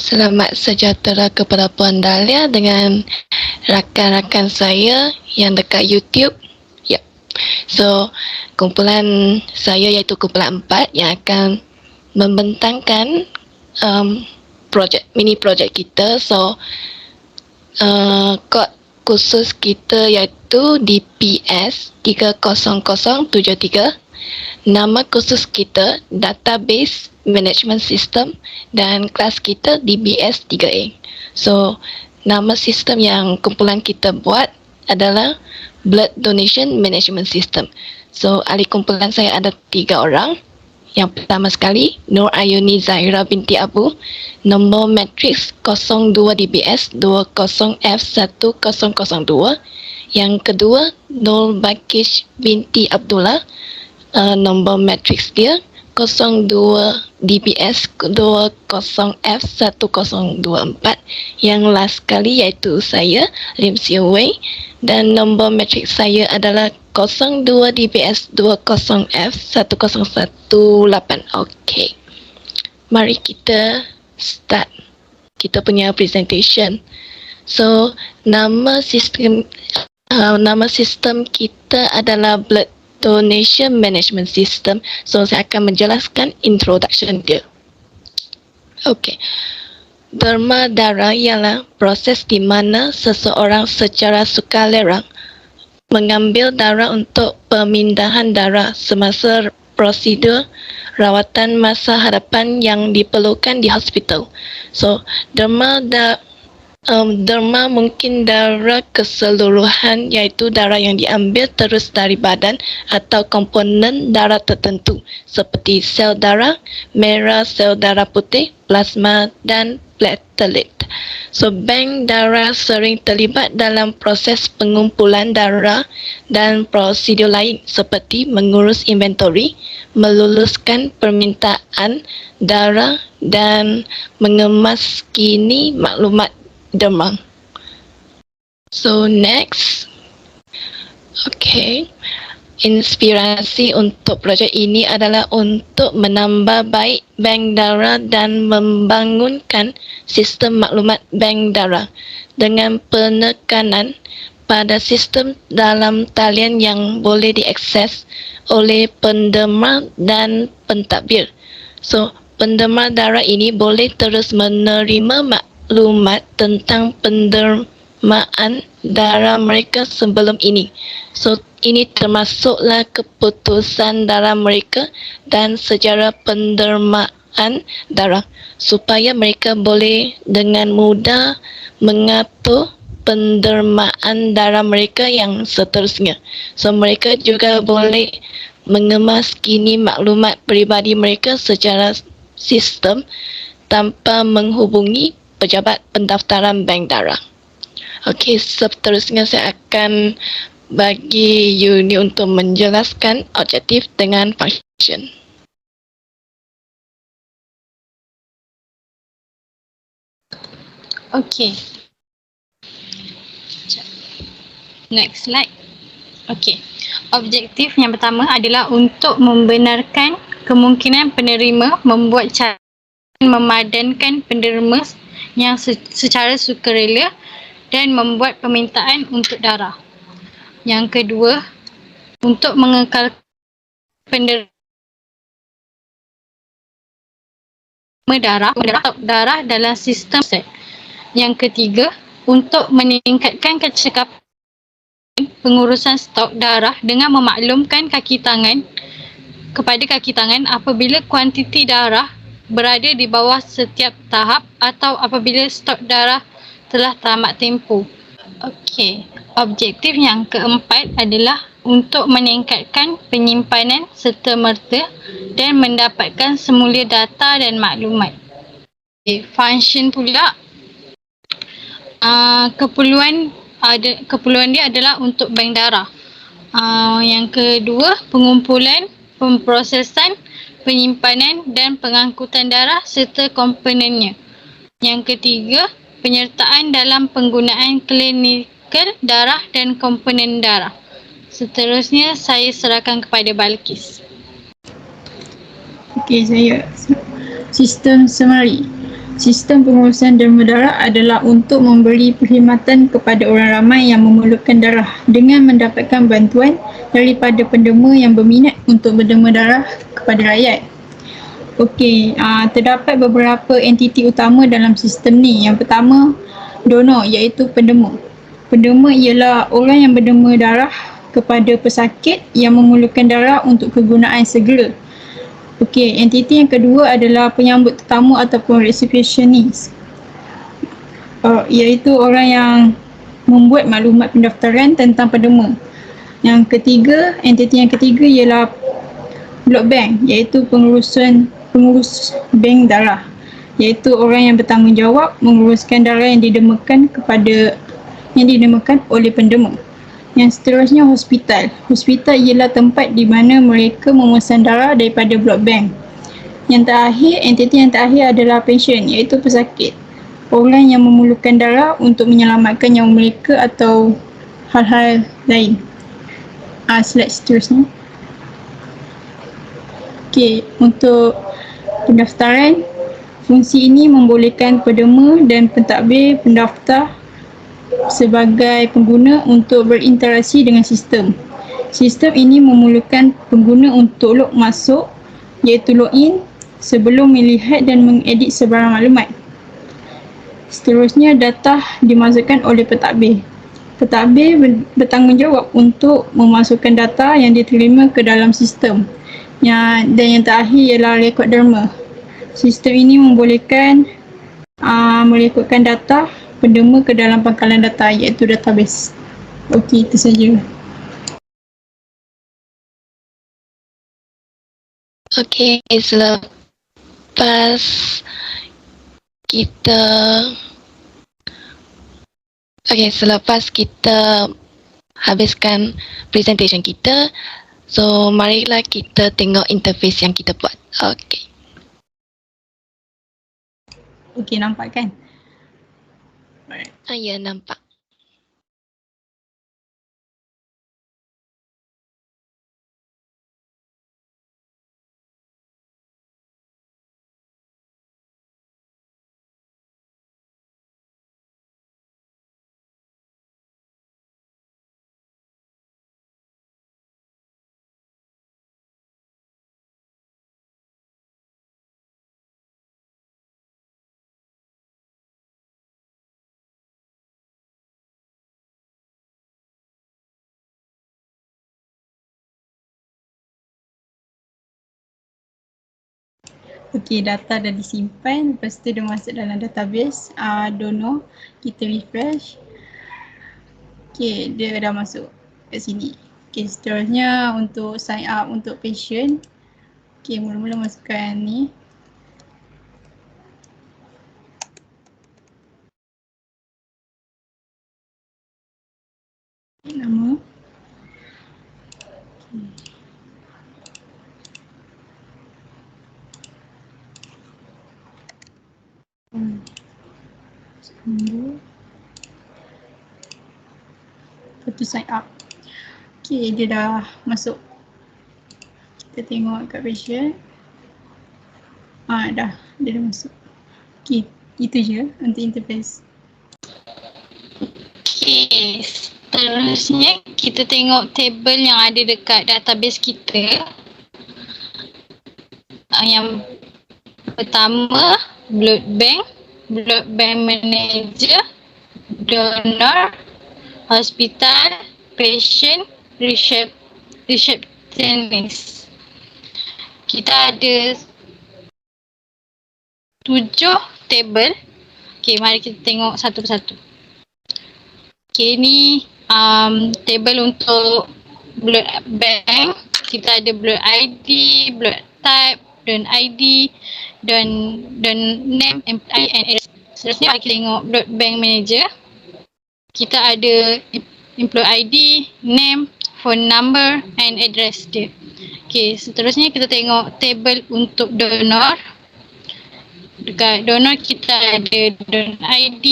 Selamat sejahtera kepada Puan Dahlia dengan rakan-rakan saya yang dekat YouTube. Yep. So, kumpulan saya iaitu kumpulan 4 yang akan membentangkan mini projek kita. So, kod khusus kita iaitu DPS 30073. Nama khusus kita Database Management System dan kelas kita DBS 3A. So, nama sistem yang kumpulan kita buat adalah Blood Donation Management System. So, ahli kumpulan saya ada 3 orang. Yang pertama sekali, Nur Ayuni Zahira binti Abu, nombor matriks 02 DBS 20F1002. Yang kedua, Nur Bakish binti Abdullah, nombor matriks dia 02 DBS 20F1024. Yang last kali iaitu saya, Lim Siu Wei, dan nombor matriks saya adalah 02 DBS 20F1018. Okey. Mari kita start kita punya presentation. So, nama sistem kita adalah Blood Donation Management System. So, saya akan menjelaskan introduction dia. Okey. Derma darah ialah proses di mana seseorang secara sukarela mengambil darah untuk pemindahan darah semasa prosedur rawatan masa hadapan yang diperlukan di hospital. So, derma mungkin darah keseluruhan iaitu darah yang diambil terus dari badan atau komponen darah tertentu seperti sel darah merah, sel darah putih, plasma dan platelet. So, bank darah sering terlibat dalam proses pengumpulan darah dan prosedur lain seperti mengurus inventory, meluluskan permintaan darah dan mengemas kini maklumat derma. So, next. Okay. Inspirasi untuk projek ini adalah untuk menambah baik bank darah dan membangunkan sistem maklumat bank darah dengan penekanan pada sistem dalam talian yang boleh diakses oleh penderma dan pentadbir. So, penderma darah ini boleh terus menerima maklumat tentang pendermaan darah mereka sebelum ini. So, ini termasuklah keputusan darah mereka dan sejarah pendermaan darah supaya mereka boleh dengan mudah mengatur pendermaan darah mereka yang seterusnya. So, mereka juga boleh mengemas kini maklumat peribadi mereka secara sistem tanpa menghubungi pejabat pendaftaran bank darah. Okey, seterusnya saya akan bagi Yuni untuk menjelaskan objektif dengan function. Okey. Next slide. Okey. Objektif yang pertama adalah untuk membenarkan kemungkinan penerima membuat cara memadankan penerima yang secara sukarela dan membuat permintaan untuk darah. Yang kedua, untuk mengekalkan penerima darah dalam sistem set. Yang ketiga, untuk meningkatkan kecekapan pengurusan stok darah dengan memaklumkan kepada kaki tangan apabila kuantiti darah berada di bawah setiap tahap atau apabila stok darah telah tamat tempoh. Okey, objektif yang keempat adalah untuk meningkatkan penyimpanan serta-merta dan mendapatkan semula data dan maklumat. Okay, function pula, keperluan dia adalah untuk bank darah. Yang kedua, pengumpulan, pemprosesan, penyimpanan dan pengangkutan darah serta komponennya. Yang ketiga, penyertaan dalam penggunaan klinikal darah dan komponen darah. Seterusnya saya serahkan kepada Balkis. Okey, saya sistem summary. Sistem pengurusan derma darah adalah untuk memberi perkhidmatan kepada orang ramai yang memerlukan darah dengan mendapatkan bantuan daripada penderma yang berminat untuk berderma darah kepada rakyat. Okey, terdapat beberapa entiti utama dalam sistem ni. Yang pertama, donor iaitu penderma. Penderma ialah orang yang berderma darah kepada pesakit yang memerlukan darah untuk kegunaan segera. Okey, entiti yang kedua adalah penyambut tetamu ataupun receptionist. Iaitu orang yang membuat maklumat pendaftaran tentang penderma. Entiti yang ketiga ialah blood bank, iaitu pengurus bank darah, iaitu orang yang bertanggungjawab menguruskan darah yang didermakan oleh penderma. Yang seterusnya hospital. Hospital ialah tempat di mana mereka memesan darah daripada blood bank. Entiti yang terakhir adalah patient, iaitu pesakit. Orang yang memerlukan darah untuk menyelamatkan nyawa mereka atau hal-hal lain. Slide seterusnya. Okey, untuk pendaftaran, fungsi ini membolehkan penderma dan pentadbir pendaftar sebagai pengguna untuk berinteraksi dengan sistem. Sistem ini memerlukan pengguna untuk log masuk, iaitu login, sebelum melihat dan mengedit sebarang maklumat. Seterusnya, data dimasukkan oleh pentadbir. Pentadbir bertanggungjawab untuk memasukkan data yang diterima ke dalam sistem. Dan yang terakhir ialah rekod derma. Sistem ini membolehkan merekodkan data penderma ke dalam pangkalan data, iaitu database. Okey, itu saja. Okey, selepas kita habiskan presentation kita, so marilah kita tengok interface yang kita buat. Okey, nampak kan? Ya, nampak. Okey, data dah disimpan, lepas tu dia masuk dalam database donor. Kita refresh. Okey, dia dah masuk kat sini. Okey, seterusnya untuk sign up untuk patient. Okey, mula-mula masukkan ni. Nama. Lepas tu sign up. Okey, dia dah masuk. Kita tengok kat patient. Dia dah masuk. Okey, itu je untuk interface. Okey, seterusnya kita tengok table yang ada dekat database kita. Yang pertama, blood bank manager, donor, hospital, patient, receptionist. Kita ada 7 table. Okey, mari kita tengok satu persatu. Okey, ni table untuk blood bank. Kita ada blood ID, blood type, don ID, don name, employee and address. Seterusnya kita tengok blood bank manager. Kita ada employee ID, name, phone number and address dia. Okey, seterusnya kita tengok table untuk donor. Dekat donor kita ada don ID,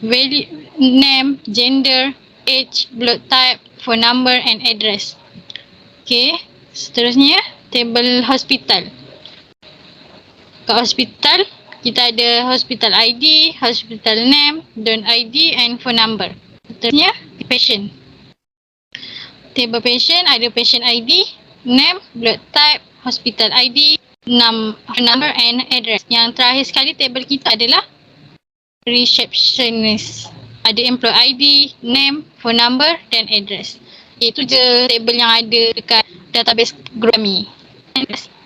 value, name, gender, age, blood type, phone number and address. Okey, seterusnya table hospital. Kat hospital Kita ada hospital ID, hospital name, don ID and phone number. Seterusnya, patient. Table patient ada patient ID, name, blood type, hospital ID, number and address. Yang terakhir sekali table kita adalah receptionist. Ada employee ID, name, phone number dan address. Itu je table yang ada dekat database group kami. Terima kasih.